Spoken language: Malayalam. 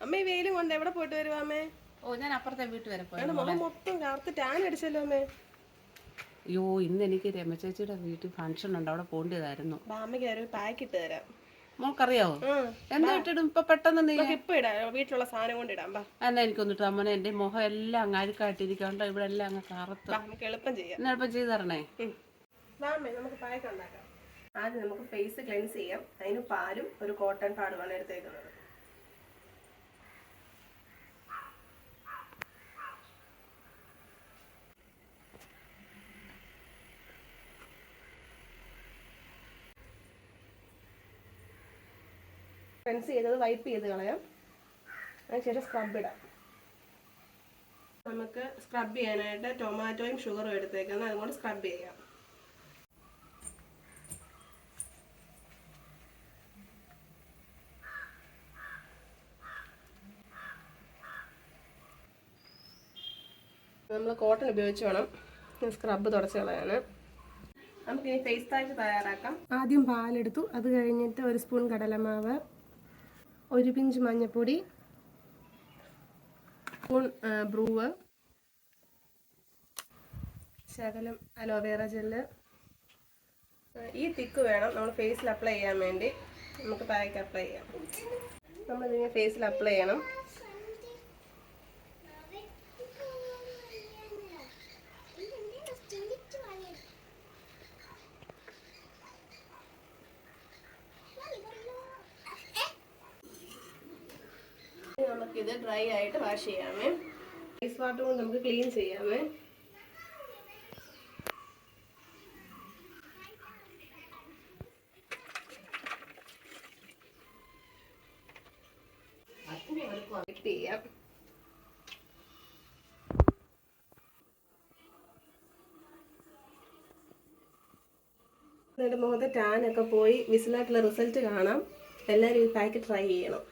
അമ്മ ഈ വെയിലും കൊണ്ട് എവിടെ പോയിട്ട് വരുവാ അമ്മേ? ഓ ഞാൻ അപ്പുറത്തെ വീട്ടിൽ വരെ പോയി. മുഖം മൊത്തം കറുത്ത് ടാൻ അടിച്ചല്ലോ അമ്മേ. അയ്യോ ഇന്ന് എനിക്ക് രമ ചേച്ചിയുടെ വീട്ടിൽ ഫംഗ്ഷൻ ഉണ്ട്, അവിടെ പോകേണ്ടതായിരുന്നു. അമ്മയ്ക്ക് ഒരു പാക്ക് ഇട്ട് തരാം. മോൾക്കറിയാവോ എന്താ ഇട്ടിടും ഇപ്പൊ പെട്ടെന്ന്? നീ ഇപ്പൊ ഇടാം, വീട്ടിലുള്ള സാധനം കൊണ്ട് ഇടാം. എന്നാ എനിക്കൊന്നിട്ട് അമ്മനെ, എന്റെ മുഖം എല്ലാം അങ്ങ് അഴുക്കായിട്ടിരിക്കണ്ടോ, ഇവിടെ എല്ലാം അങ്ങ് കറുത്ത്. നമുക്ക് എളുപ്പം ചെയ്യാം. എന്നാ എളുപ്പം ചെയ്ത് തരണേ. നമുക്ക് പാക്ക് ഉണ്ടാക്കാം. ആദ്യം നമുക്ക് ഫേസ് ക്ലെൻസ് ചെയ്യാം. അതിന് പാലും ഒരു കോട്ടൺ പാടുമാണ് എടുത്തേക്കുന്നത്. ക്ലെൻസ് ചെയ്തത് വൈപ്പ് ചെയ്ത് കളയാം. അതിനുശേഷം സ്ക്രബ് ഇടാം. നമുക്ക് സ്ക്രബ് ചെയ്യാനായിട്ട് ടൊമാറ്റോയും ഷുഗറും എടുത്തേക്കുന്നത്, അതുകൊണ്ട് സ്ക്രബ് ചെയ്യാം. നമ്മൾ കോട്ടൺ ഉപയോഗിച്ച് വേണം സ്ക്രബ് തുടച്ച് കളയാൻ. നമുക്കിനി ഫേസ് പാക്ക് തയ്യാറാക്കാം. ആദ്യം പാലെടുത്തു, അത് കഴിഞ്ഞിട്ട് 1 സ്പൂൺ കടലമാവ്, 1 പിഞ്ച് മഞ്ഞൾപ്പൊടി, സ്പൂൺ ബ്രൂവ്, ശകലം അലോവേറ ജെല്ല്. ഈ തിക്ക് വേണം നമ്മൾ ഫേസിൽ അപ്ലൈ ചെയ്യാൻ വേണ്ടി. നമുക്ക് പാക്ക് അപ്ലൈ ചെയ്യാം. നമ്മളിതിനെ ഫേസിൽ അപ്ലൈ ചെയ്യണം. നമുക്കിത് ഡ്രൈ ആയിട്ട് വാഷ് ചെയ്യാമേ. ഫേസ് വാട്ടർ കൊണ്ട് നമുക്ക് ക്ലീൻ ചെയ്യാമേ. ചെയ്യാം. എൻ്റെ മുഖത്തെ ടാനൊക്കെ പോയി വിസിലായിട്ടുള്ള റിസൾട്ട് കാണാം. എല്ലാവരും ഈ പാക്ക് ട്രൈ ചെയ്യണം.